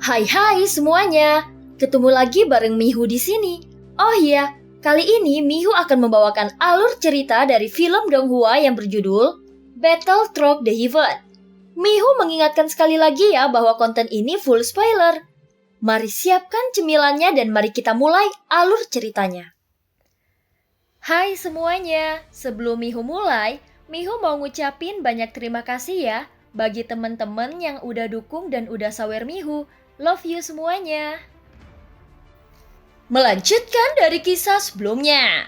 Hai semuanya, ketemu lagi bareng Mihu di sini. Oh iya, kali ini Mihu akan membawakan alur cerita dari film Donghua yang berjudul Battle Through the Heaven. Mihu mengingatkan sekali lagi ya bahwa konten ini full spoiler. Mari siapkan cemilannya dan mari kita mulai alur ceritanya. Hai semuanya, sebelum Mihu mulai, Mihu mau ngucapin banyak terima kasih ya bagi teman-teman yang udah dukung dan udah sawer Mihu. Love you semuanya. Melanjutkan dari kisah sebelumnya.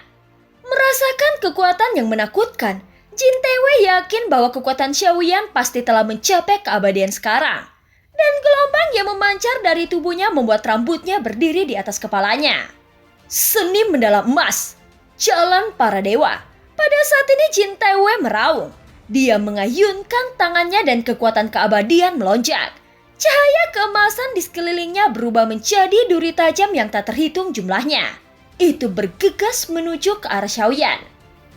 Merasakan kekuatan yang menakutkan, Jin Taewei yakin bahwa kekuatan Xiaoyan pasti telah mencapai keabadian sekarang. Dan gelombang yang memancar dari tubuhnya membuat rambutnya berdiri di atas kepalanya. Seni mendalam emas, jalan para dewa. Pada saat ini Jin Taewei meraung. Dia mengayunkan tangannya dan kekuatan keabadian melonjak. Cahaya keemasan di sekelilingnya berubah menjadi duri tajam yang tak terhitung jumlahnya. Itu bergegas menuju ke arah Xiaoyan.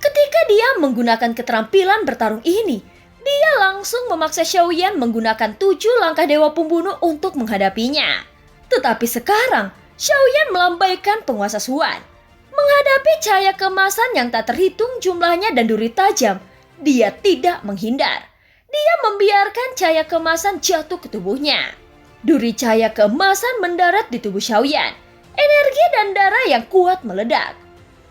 Ketika dia menggunakan keterampilan bertarung ini, dia langsung memaksa Xiaoyan menggunakan 7 langkah dewa pembunuh untuk menghadapinya. Tetapi sekarang, Xiaoyan melambaikan penguasa Suan. Menghadapi cahaya keemasan yang tak terhitung jumlahnya dan duri tajam, dia tidak menghindar. Dia membiarkan cahaya keemasan jatuh ke tubuhnya. Duri cahaya keemasan mendarat di tubuh Xiaoyan. Energi dan darah yang kuat meledak.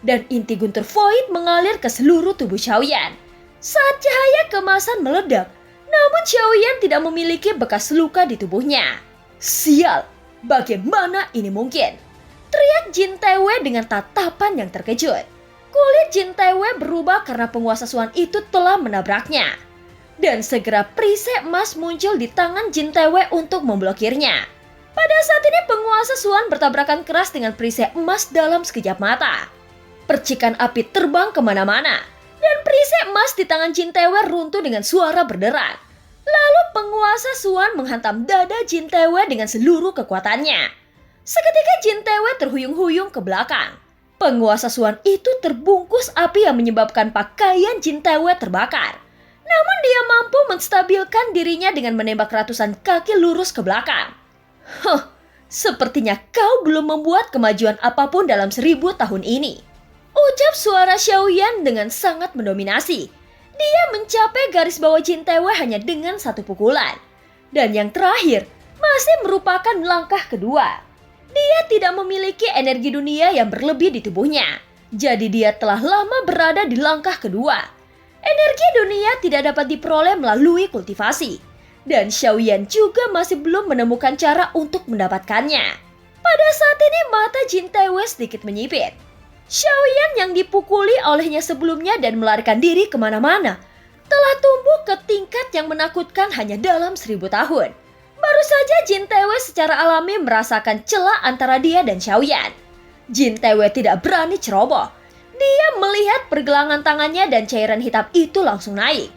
Dan inti guntur void mengalir ke seluruh tubuh Xiaoyan. Saat cahaya keemasan meledak, namun Xiaoyan tidak memiliki bekas luka di tubuhnya. Sial, bagaimana ini mungkin? Teriak Jin Taewei dengan tatapan yang terkejut. Kulit Jin Taewei berubah karena penguasa Suan itu telah menabraknya. Dan segera perisai emas muncul di tangan Jin Taewei untuk memblokirnya. Pada saat ini penguasa Suan bertabrakan keras dengan perisai emas dalam sekejap mata. Percikan api terbang kemana-mana. Dan perisai emas di tangan Jin Taewei runtuh dengan suara berderak. Lalu penguasa Suan menghantam dada Jin Taewei dengan seluruh kekuatannya. Seketika Jin Taewei terhuyung-huyung ke belakang. Penguasa Suan itu terbungkus api yang menyebabkan pakaian Jin Taewei terbakar. Namun dia mampu menstabilkan dirinya dengan menembak ratusan kaki lurus ke belakang. Sepertinya kau belum membuat kemajuan apapun dalam 1000 tahun ini. Ucap suara Xiaoyan dengan sangat mendominasi. Dia mencapai garis bawah Jin Taewei hanya dengan 1 pukulan. Dan yang terakhir, masih merupakan langkah kedua. Dia tidak memiliki energi dunia yang berlebih di tubuhnya. Jadi dia telah lama berada di langkah kedua. Energi dunia tidak dapat diperoleh melalui kultivasi. Dan Xiaoyan juga masih belum menemukan cara untuk mendapatkannya. Pada saat ini mata Jin Taewei sedikit menyipit. Xiaoyan yang dipukuli olehnya sebelumnya dan melarikan diri kemana-mana telah tumbuh ke tingkat yang menakutkan hanya dalam 1000 tahun. Baru saja Jin Taewei secara alami merasakan celah antara dia dan Xiaoyan. Jin Taewei tidak berani ceroboh. Dia melihat pergelangan tangannya dan cairan hitam itu langsung naik.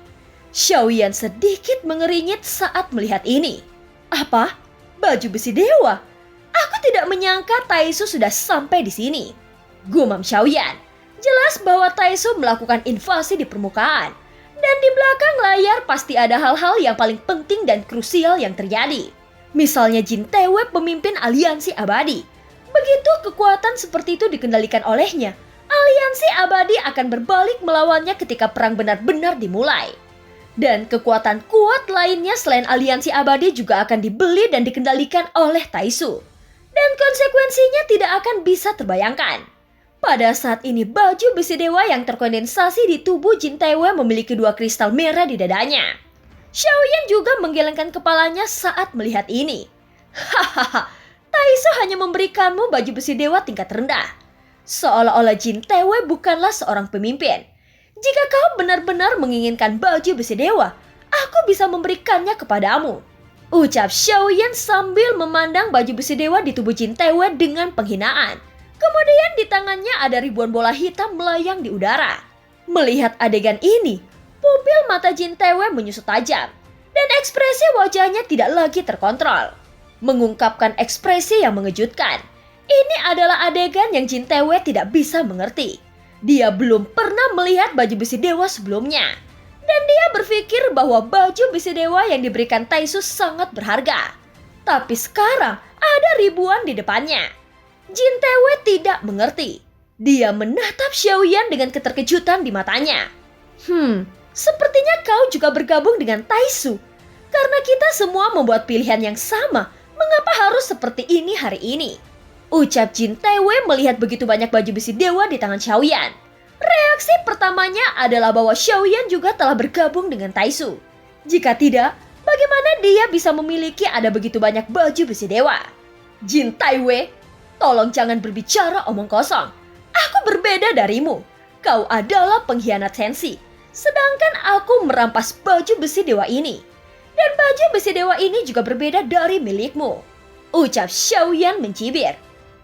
Xiaoyan sedikit mengeringit saat melihat ini. Apa? Baju besi dewa? Aku tidak menyangka Taisu sudah sampai di sini. Gumam Xiaoyan. Jelas bahwa Taisu melakukan invasi di permukaan. Dan di belakang layar pasti ada hal-hal yang paling penting dan krusial yang terjadi. Misalnya Jin Taewei pemimpin aliansi abadi. Begitu kekuatan seperti itu dikendalikan olehnya, aliansi abadi akan berbalik melawannya ketika perang benar-benar dimulai. Dan kekuatan kuat lainnya selain aliansi abadi juga akan dibeli dan dikendalikan oleh Taisu. Dan konsekuensinya tidak akan bisa terbayangkan. Pada saat ini baju besi dewa yang terkondensasi di tubuh Jin Taewei memiliki 2 kristal merah di dadanya. Xiaoyan juga menggelengkan kepalanya saat melihat ini. Hahaha, Taisu hanya memberikanmu baju besi dewa tingkat rendah. Seolah-olah Jin Taewei bukanlah seorang pemimpin. Jika kau benar-benar menginginkan baju besi dewa, aku bisa memberikannya kepadamu. Ucap Xiaoyan sambil memandang baju besi dewa di tubuh Jin Taewei dengan penghinaan. Kemudian di tangannya ada ribuan bola hitam melayang di udara. Melihat adegan ini, pupil mata Jin Taewei menyusut tajam. Dan ekspresi wajahnya tidak lagi terkontrol. Mengungkapkan ekspresi yang mengejutkan. Ini adalah adegan yang Jin Taewei tidak bisa mengerti. Dia belum pernah melihat baju besi dewa sebelumnya. Dan dia berpikir bahwa baju besi dewa yang diberikan Taisu sangat berharga. Tapi sekarang ada ribuan di depannya. Jin Taewei tidak mengerti. Dia menatap Xiaoyan dengan keterkejutan di matanya. Sepertinya kau juga bergabung dengan Taisu. Karena kita semua membuat pilihan yang sama, mengapa harus seperti ini hari ini? Ucap Jin Taewei melihat begitu banyak baju besi dewa di tangan Xiaoyan. Reaksi pertamanya adalah bahwa Xiaoyan juga telah bergabung dengan Taisu. Jika tidak, bagaimana dia bisa memiliki ada begitu banyak baju besi dewa? Jin Taewei, tolong jangan berbicara omong kosong. Aku berbeda darimu. Kau adalah pengkhianat sensi. Sedangkan aku merampas baju besi dewa ini. Dan baju besi dewa ini juga berbeda dari milikmu. Ucap Xiaoyan mencibir.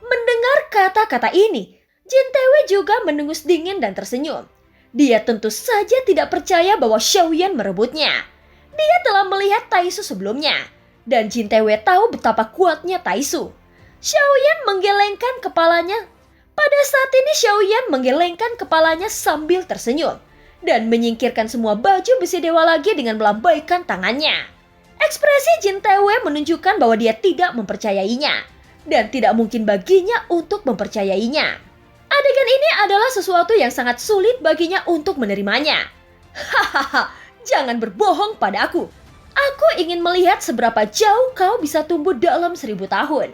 Mendengar kata-kata ini, Jin Taewei juga mendengus dingin dan tersenyum. Dia tentu saja tidak percaya bahwa Xiaoyan merebutnya. Dia telah melihat Taisu sebelumnya. Dan Jin Taewei tahu betapa kuatnya Taisu. Xiaoyan menggelengkan kepalanya. Pada saat ini Xiaoyan menggelengkan kepalanya sambil tersenyum. Dan menyingkirkan semua baju besi dewa lagi dengan melambaikan tangannya. Ekspresi Jin Taewei menunjukkan bahwa dia tidak mempercayainya. Dan tidak mungkin baginya untuk mempercayainya. Adegan ini adalah sesuatu yang sangat sulit baginya untuk menerimanya. Hahaha, jangan berbohong padaku. Aku ingin melihat seberapa jauh kau bisa tumbuh dalam 1000 tahun.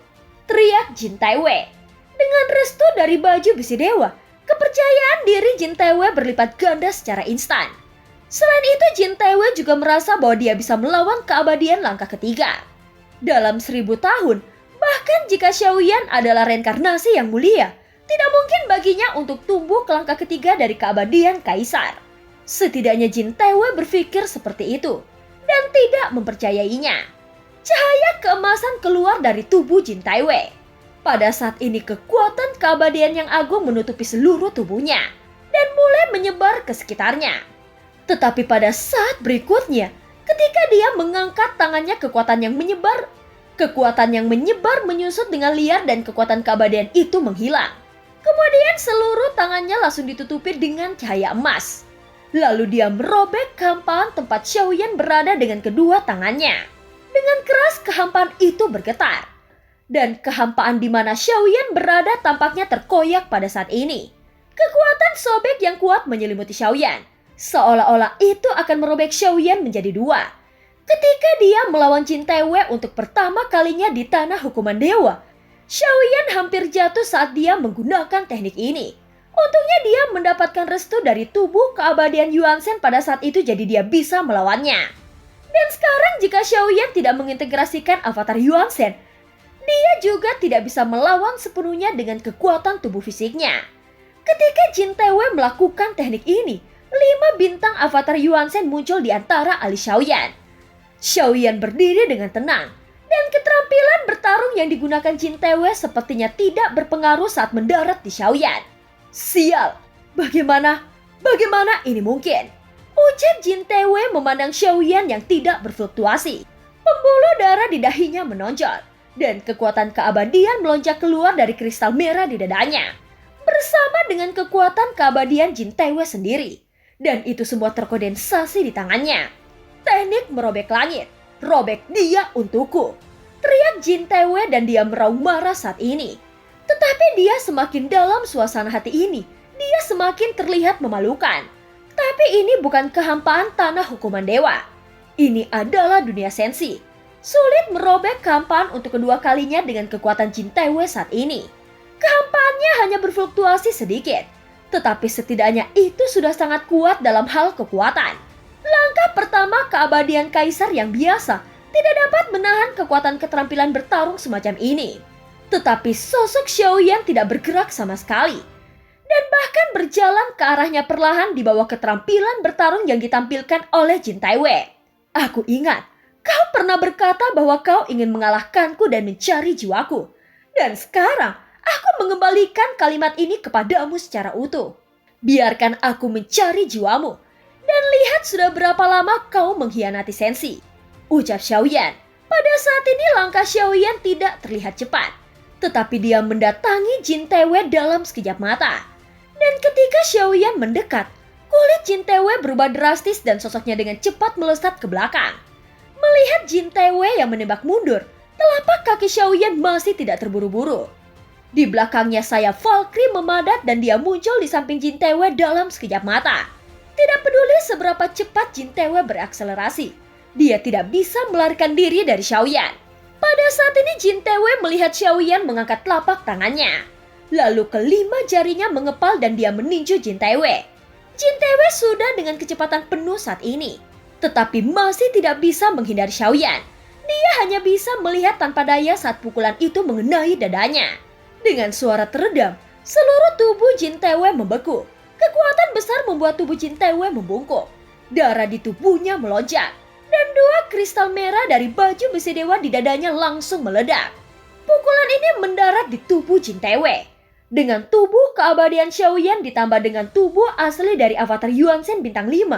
Teriak Jin Taewei. Dengan restu dari baju besi dewa, kepercayaan diri Jin Taewei berlipat ganda secara instan. Selain itu, Jin Taewei juga merasa bahwa dia bisa melawan keabadian langkah ketiga. Dalam 1000 tahun, bahkan jika Xiaoyan adalah reinkarnasi yang mulia, tidak mungkin baginya untuk tumbuh ke langkah ketiga dari keabadian kaisar. Setidaknya Jin Taewei berpikir seperti itu dan tidak mempercayainya. Cahaya keemasan keluar dari tubuh Jin Taewei. Pada saat ini kekuatan keabadian yang agung menutupi seluruh tubuhnya dan mulai menyebar ke sekitarnya. Tetapi pada saat berikutnya, ketika dia mengangkat tangannya, kekuatan yang menyebar menyusut dengan liar dan kekuatan keabadian itu menghilang. Kemudian seluruh tangannya langsung ditutupi dengan cahaya emas. Lalu dia merobek kehampaan tempat Xiaoyan berada dengan kedua tangannya. Dengan keras kehampaan itu bergetar. Dan kehampaan di mana Xiaoyan berada tampaknya terkoyak pada saat ini. Kekuatan sobek yang kuat menyelimuti Xiaoyan. Seolah-olah itu akan merobek Xiaoyan menjadi dua. Ketika dia melawan Jin Taewei untuk pertama kalinya di tanah hukuman dewa, Xiaoyan hampir jatuh saat dia menggunakan teknik ini. Untungnya dia mendapatkan restu dari tubuh keabadian Yuan Shen pada saat itu, jadi dia bisa melawannya. Dan sekarang jika Xiaoyan tidak mengintegrasikan avatar Yuan Shen, dia juga tidak bisa melawan sepenuhnya dengan kekuatan tubuh fisiknya. Ketika Jin Taewei melakukan teknik ini, 5 bintang avatar Yuan Shen muncul di antara alis Xiaoyan. Xiaoyan berdiri dengan tenang. Dan keterampilan bertarung yang digunakan Jin Taewei sepertinya tidak berpengaruh saat mendarat di Xiaoyan. Sial, bagaimana ini mungkin? Ucap Jin Taewei memandang Xiaoyan yang tidak berfluktuasi. Pembuluh darah di dahinya menonjol, dan kekuatan keabadian melonjak keluar dari kristal merah di dadanya. Bersama dengan kekuatan keabadian Jin Taewei sendiri. Dan itu semua terkondensasi di tangannya. Teknik merobek langit. Robek dia untukku. Teriak Jin Taewei dan dia meraung marah saat ini. Tetapi dia semakin dalam suasana hati ini, dia semakin terlihat memalukan. Tapi ini bukan kehampaan tanah hukuman dewa. Ini adalah dunia sensi. Sulit merobek kehampaan untuk kedua kalinya dengan kekuatan Jin Taewei saat ini. Kehampaannya hanya berfluktuasi sedikit. Tetapi setidaknya itu sudah sangat kuat dalam hal kekuatan. Langkah pertama keabadian kaisar yang biasa tidak dapat menahan kekuatan keterampilan bertarung semacam ini. Tetapi sosok Xiaoyan tidak bergerak sama sekali. Dan bahkan berjalan ke arahnya perlahan di bawah keterampilan bertarung yang ditampilkan oleh Jin Taewei. Aku ingat, kau pernah berkata bahwa kau ingin mengalahkanku dan mencari jiwaku. Dan sekarang, aku mengembalikan kalimat ini kepadamu secara utuh. Biarkan aku mencari jiwamu. Dan lihat sudah berapa lama kau mengkhianati sensi. Ucap Xiaoyan. Pada saat ini langkah Xiaoyan tidak terlihat cepat. Tetapi dia mendatangi Jin Taewei dalam sekejap mata. Dan ketika Xiaoyan mendekat, kulit Jin Taewei berubah drastis dan sosoknya dengan cepat melesat ke belakang. Melihat Jin Taewei yang menembak mundur, telah telapak kaki Xiaoyan masih tidak terburu-buru. Di belakangnya sayap Valkyrie memadat dan dia muncul di samping Jin Taewei dalam sekejap mata. Tidak peduli seberapa cepat Jin Taewei berakselerasi, dia tidak bisa melarikan diri dari Xiaoyan. Pada saat ini Jin Taewei melihat Xiaoyan mengangkat telapak tangannya. Lalu kelima jarinya mengepal dan dia meninju Jin Taewei. Jin Taewei sudah dengan kecepatan penuh saat ini, tetapi masih tidak bisa menghindari Xiaoyan. Dia hanya bisa melihat tanpa daya saat pukulan itu mengenai dadanya. Dengan suara teredam, seluruh tubuh Jin Taewei membeku. Kekuatan besar membuat tubuh Jin Taewei membungkuk. Darah di tubuhnya melonjak. Dan dua kristal merah dari baju besi dewa di dadanya langsung meledak. Pukulan ini mendarat di tubuh Jin Taewei. Dengan tubuh keabadian Xiaoyan ditambah dengan tubuh asli dari avatar Yuan Shen bintang 5,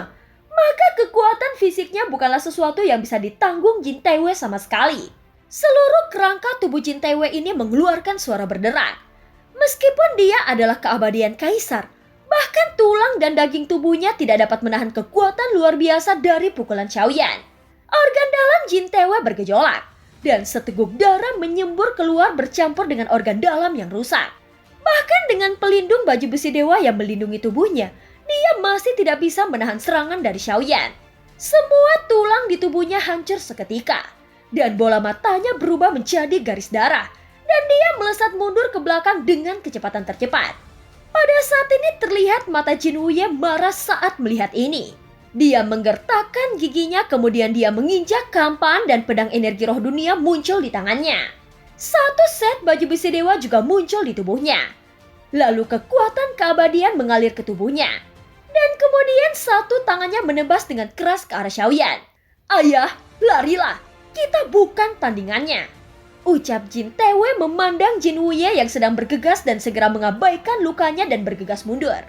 maka kekuatan fisiknya bukanlah sesuatu yang bisa ditanggung Jin Taewei sama sekali. Seluruh kerangka tubuh Jin Taewei ini mengeluarkan suara berderak. Meskipun dia adalah keabadian kaisar, bahkan tulang dan daging tubuhnya tidak dapat menahan kekuatan luar biasa dari pukulan Xiaoyan. Organ dalam Jin Taewei bergejolak, dan seteguk darah menyembur keluar bercampur dengan organ dalam yang rusak. Bahkan dengan pelindung baju besi dewa yang melindungi tubuhnya, dia masih tidak bisa menahan serangan dari Xiaoyan. Semua tulang di tubuhnya hancur seketika, dan bola matanya berubah menjadi garis darah, dan dia melesat mundur ke belakang dengan kecepatan tercepat. Pada saat ini terlihat mata Jin Wuye marah saat melihat ini. Dia menggertakkan giginya, kemudian dia menginjak kampaan dan pedang energi roh dunia muncul di tangannya. Satu set baju besi dewa juga muncul di tubuhnya. Lalu kekuatan keabadian mengalir ke tubuhnya. Dan kemudian satu tangannya menebas dengan keras ke arah Xiaoyan. "Ayah, larilah, kita bukan tandingannya," ucap Jin Taewei memandang Jin Wuye yang sedang bergegas dan segera mengabaikan lukanya dan bergegas mundur.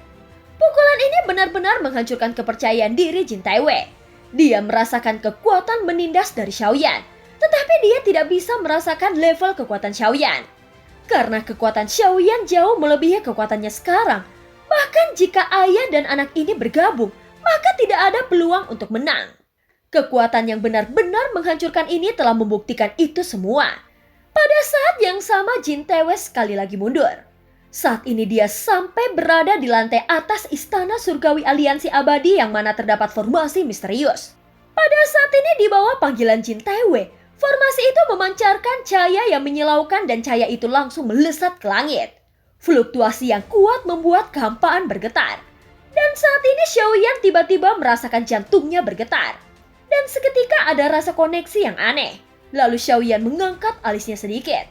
Pukulan ini benar-benar menghancurkan kepercayaan diri Jin Taewei. Dia merasakan kekuatan menindas dari Xiaoyan, tetapi dia tidak bisa merasakan level kekuatan Xiaoyan. Karena kekuatan Xiaoyan jauh melebihi kekuatannya sekarang. Bahkan jika ayah dan anak ini bergabung, maka tidak ada peluang untuk menang. Kekuatan yang benar-benar menghancurkan ini telah membuktikan itu semua. Pada saat yang sama Jin Taewei sekali lagi mundur. Saat ini dia sampai berada di lantai atas istana surgawi aliansi abadi yang mana terdapat formasi misterius. Pada saat ini di bawah panggilan Jin Taewei, formasi itu memancarkan cahaya yang menyilaukan dan cahaya itu langsung melesat ke langit. Fluktuasi yang kuat membuat kehampaan bergetar. Dan saat ini Xiaoyan tiba-tiba merasakan jantungnya bergetar. Dan seketika ada rasa koneksi yang aneh. Lalu Xiaoyan mengangkat alisnya sedikit.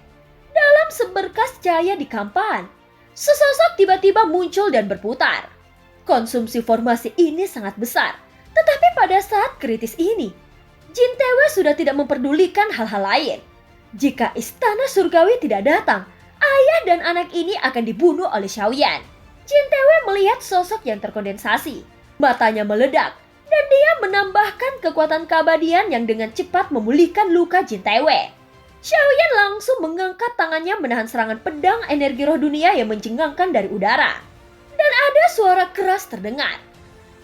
Dalam seberkas cahaya di kampaan, sesosok tiba-tiba muncul dan berputar. Konsumsi formasi ini sangat besar. Tetapi pada saat kritis ini, Jin Taewei sudah tidak memperdulikan hal-hal lain. Jika istana surgawi tidak datang, ayah dan anak ini akan dibunuh oleh Xiaoyan. Jin Taewei melihat sosok yang terkondensasi. Matanya meledak, dan dia menambahkan kekuatan keabadian yang dengan cepat memulihkan luka Jin Taewei. Xiaoyan langsung mengangkat tangannya menahan serangan pedang energi roh dunia yang mencengangkan dari udara. Dan ada suara keras terdengar.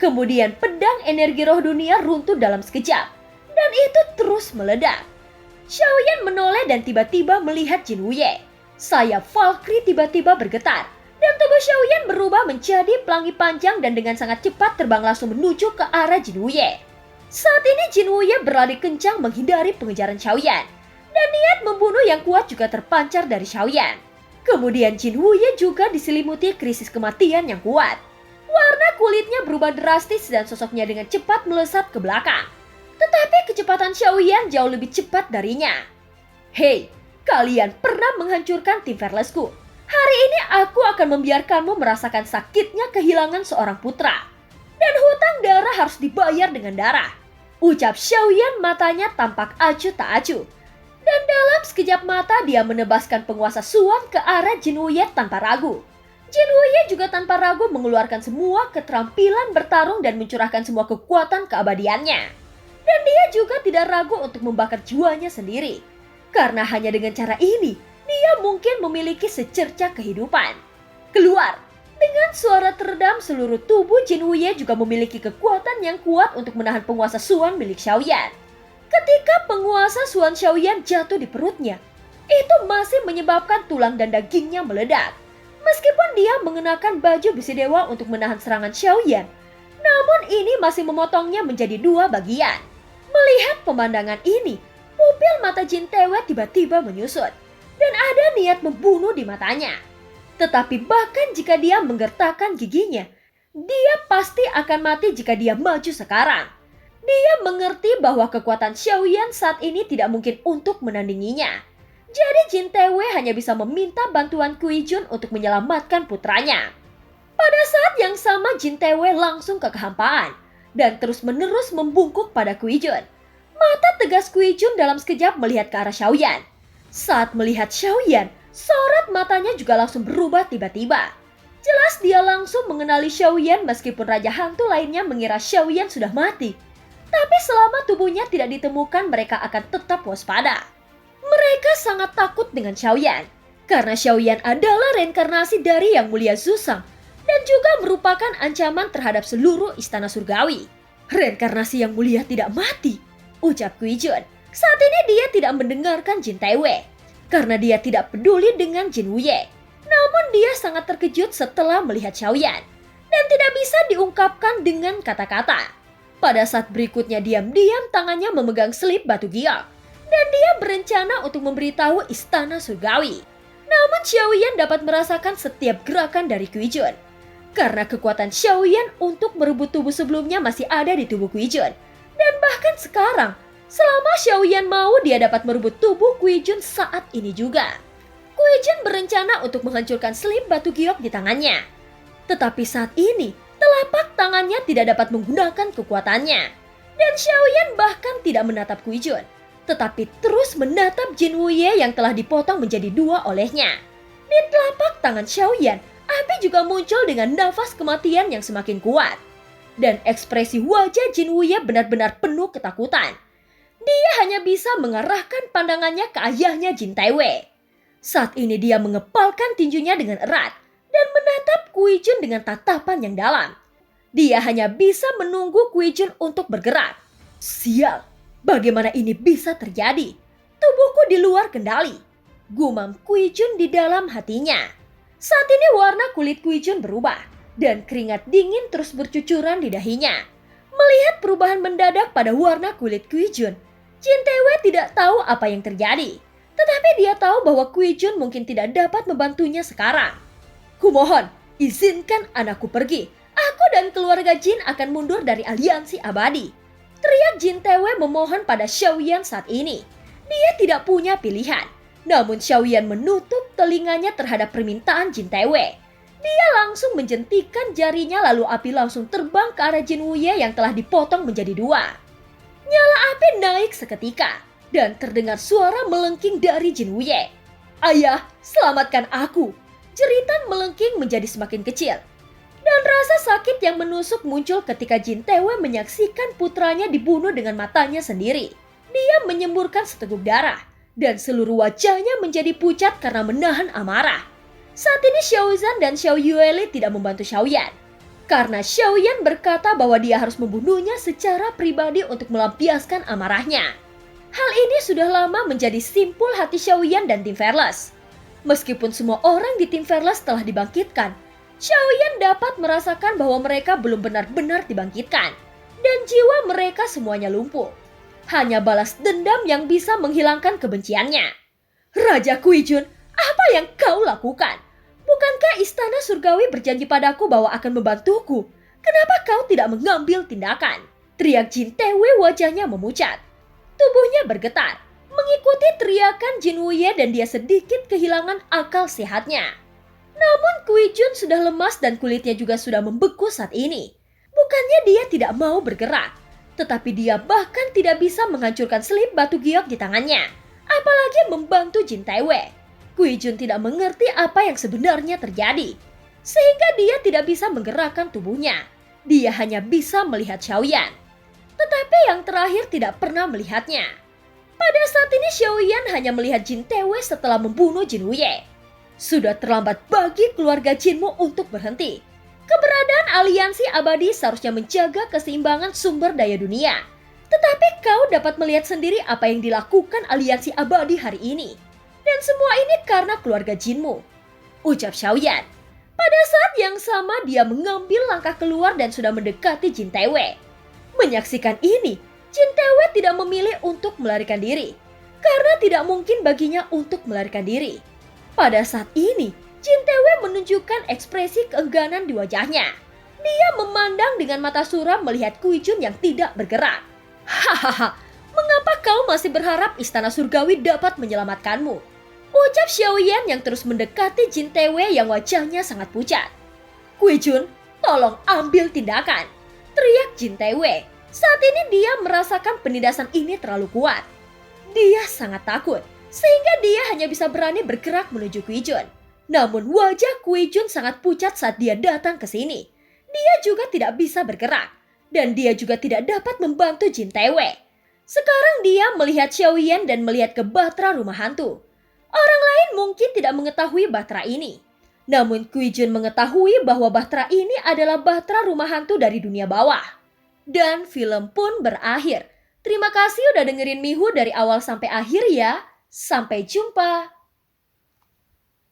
Kemudian pedang energi roh dunia runtuh dalam sekejap. Dan itu terus meledak. Xiaoyan menoleh dan tiba-tiba melihat Jin Wuye. Sayap Valkyrie tiba-tiba bergetar. Dan tubuh Xiaoyan berubah menjadi pelangi panjang dan dengan sangat cepat terbang langsung menuju ke arah Jin Wuye. Saat ini Jin Wuye berlari kencang menghindari pengejaran Xiaoyan. Dan niat membunuh yang kuat juga terpancar dari Xiaoyan. Kemudian Jin Wuye juga diselimuti krisis kematian yang kuat. Warna kulitnya berubah drastis dan sosoknya dengan cepat melesat ke belakang. Tetapi kecepatan Xiaoyan jauh lebih cepat darinya. "Hei, kalian pernah menghancurkan tim Fearless-ku. Hari ini aku akan membiarkanmu merasakan sakitnya kehilangan seorang putra. Dan hutang darah harus dibayar dengan darah," ucap Xiaoyan, matanya tampak acuh tak acuh. Dan dalam sekejap mata dia menebaskan penguasa Suan ke arah Jin Wuye tanpa ragu. Jin Wuye juga tanpa ragu mengeluarkan semua keterampilan bertarung dan mencurahkan semua kekuatan keabadiannya. Dan dia juga tidak ragu untuk membakar jiwanya sendiri. Karena hanya dengan cara ini, dia mungkin memiliki secercah kehidupan. Keluar! Dengan suara teredam, seluruh tubuh Jin Wuye juga memiliki kekuatan yang kuat untuk menahan penguasa Suan milik Xiaoyan. Ketika penguasa Xuan Xiaoyan jatuh di perutnya, itu masih menyebabkan tulang dan dagingnya meledak. Meskipun dia mengenakan baju besi dewa untuk menahan serangan Xiaoyan, namun ini masih memotongnya menjadi dua bagian. Melihat pemandangan ini, pupil mata Jin Taewei tiba-tiba menyusut dan ada niat membunuh di matanya. Tetapi bahkan jika dia menggertakkan giginya, dia pasti akan mati jika dia maju sekarang. Dia mengerti bahwa kekuatan Xiaoyan saat ini tidak mungkin untuk menandinginya. Jadi Jin Taewei hanya bisa meminta bantuan Kui Jun untuk menyelamatkan putranya. Pada saat yang sama Jin Taewei langsung ke kehampaan dan terus-menerus membungkuk pada Kui Jun. Mata tegas Kui Jun dalam sekejap melihat ke arah Xiaoyan. Saat melihat Xiaoyan, sorot matanya juga langsung berubah tiba-tiba. Jelas dia langsung mengenali Xiaoyan meskipun Raja Hantu lainnya mengira Xiaoyan sudah mati. Tapi selama tubuhnya tidak ditemukan, mereka akan tetap waspada. Mereka sangat takut dengan Xiaoyan, karena Xiaoyan adalah reinkarnasi dari Yang Mulia Zuzang dan juga merupakan ancaman terhadap seluruh istana surgawi. Reinkarnasi Yang Mulia tidak mati, ucap Kui Jun. Saat ini dia tidak mendengarkan Jin Taewei, karena dia tidak peduli dengan Jin Wuye. Namun dia sangat terkejut setelah melihat Xiaoyan, dan tidak bisa diungkapkan dengan kata-kata. Pada saat berikutnya diam-diam tangannya memegang selip batu giok dan dia berencana untuk memberitahu istana surgawi. Namun Xiaoyan dapat merasakan setiap gerakan dari Kui Jun. Karena kekuatan Xiaoyan untuk merebut tubuh sebelumnya masih ada di tubuh Kui Jun. Dan bahkan sekarang, selama Xiaoyan mau dia dapat merebut tubuh Kui Jun saat ini juga. Kui Jun berencana untuk menghancurkan selip batu giok di tangannya. Tetapi saat ini, telapak tangannya tidak dapat menggunakan kekuatannya. Dan Xiaoyan bahkan tidak menatap Kui Jun, tetapi terus menatap Jin Wuye yang telah dipotong menjadi dua olehnya. Di telapak tangan Xiaoyan, api juga muncul dengan nafas kematian yang semakin kuat. Dan ekspresi wajah Jin Wuye benar-benar penuh ketakutan. Dia hanya bisa mengarahkan pandangannya ke ayahnya Jin Taewei. Saat ini dia mengepalkan tinjunya dengan erat dan menatap Kui Jun dengan tatapan yang dalam. Dia hanya bisa menunggu Kui Jun untuk bergerak. Sial, bagaimana ini bisa terjadi? Tubuhku di luar kendali, gumam Kui Jun di dalam hatinya. Saat ini warna kulit Kui Jun berubah dan keringat dingin terus bercucuran di dahinya. Melihat perubahan mendadak pada warna kulit Kui Jun, Jin Taewei tidak tahu apa yang terjadi. Tetapi dia tahu bahwa Kui Jun mungkin tidak dapat membantunya sekarang. Kumohon, izinkan anakku pergi. Aku dan keluarga Jin akan mundur dari aliansi abadi. Teriak Jin Taewei memohon pada Xiaoyan saat ini. Dia tidak punya pilihan. Namun Xiaoyan menutup telinganya terhadap permintaan Jin Taewei. Dia langsung menjentikan jarinya lalu api langsung terbang ke arah Jin Wuye yang telah dipotong menjadi dua. Nyala api naik seketika dan terdengar suara melengking dari Jin Wuye. Ayah, selamatkan aku. Jeritan melengking menjadi semakin kecil. Dan rasa sakit yang menusuk muncul ketika Jin Taewei menyaksikan putranya dibunuh dengan matanya sendiri. Dia menyemburkan seteguk darah dan seluruh wajahnya menjadi pucat karena menahan amarah. Saat ini Xiao Zhan dan Xiao Yueli tidak membantu Xiaoyan. Karena Xiaoyan berkata bahwa dia harus membunuhnya secara pribadi untuk melampiaskan amarahnya. Hal ini sudah lama menjadi simpul hati Xiaoyan dan tim Fearless. Meskipun semua orang di tim Fearless telah dibangkitkan, Xiaoyan dapat merasakan bahwa mereka belum benar-benar dibangkitkan. Dan jiwa mereka semuanya lumpuh. Hanya balas dendam yang bisa menghilangkan kebenciannya. Raja Kui Jun, apa yang kau lakukan? Bukankah istana surgawi berjanji padaku bahwa akan membantuku? Kenapa kau tidak mengambil tindakan? Teriak Jin Taewei, wajahnya memucat. Tubuhnya bergetar mengikuti teriakan Jin Wuye dan dia sedikit kehilangan akal sehatnya. Namun Kui Jun sudah lemas dan kulitnya juga sudah membeku saat ini. Bukannya dia tidak mau bergerak, tetapi dia bahkan tidak bisa menghancurkan selip batu giok di tangannya. Apalagi membantu Jin Taewei. Kui Jun tidak mengerti apa yang sebenarnya terjadi. Sehingga dia tidak bisa menggerakkan tubuhnya. Dia hanya bisa melihat Xiaoyan. Tetapi yang terakhir tidak pernah melihatnya. Pada saat ini Xiaoyan hanya melihat Jin Taewei setelah membunuh Jin Wuye. Sudah terlambat bagi keluarga Jinmu untuk berhenti. Keberadaan aliansi abadi seharusnya menjaga keseimbangan sumber daya dunia. Tetapi kau dapat melihat sendiri apa yang dilakukan aliansi abadi hari ini. Dan semua ini karena keluarga Jinmu, ucap Xiaoyan. Pada saat yang sama dia mengambil langkah keluar dan sudah mendekati Jin Taewei. Menyaksikan ini, Jin Taewei tidak memilih untuk melarikan diri. Karena tidak mungkin baginya untuk melarikan diri. Pada saat ini, Jin Taewei menunjukkan ekspresi keengganan di wajahnya. Dia memandang dengan mata suram melihat Kui Jun yang tidak bergerak. Hahaha, mengapa kau masih berharap istana surgawi dapat menyelamatkanmu? Ucap Xiaoyan yang terus mendekati Jin Taewei yang wajahnya sangat pucat. Kui Jun, tolong ambil tindakan, teriak Jin Taewei. Saat ini dia merasakan penindasan ini terlalu kuat. Dia sangat takut, sehingga dia hanya bisa berani bergerak menuju Kui Jun. Namun wajah Kui Jun sangat pucat saat dia datang ke sini. Dia juga tidak bisa bergerak, dan dia juga tidak dapat membantu Jin Taewei. Sekarang dia melihat Xiaoyan dan melihat ke Bahtera Rumah Hantu. Orang lain mungkin tidak mengetahui Bahtera ini. Namun Kui Jun mengetahui bahwa Bahtera ini adalah Bahtera Rumah Hantu dari dunia bawah. Dan film pun berakhir. Terima kasih udah dengerin Mihu dari awal sampai akhir ya. Sampai jumpa.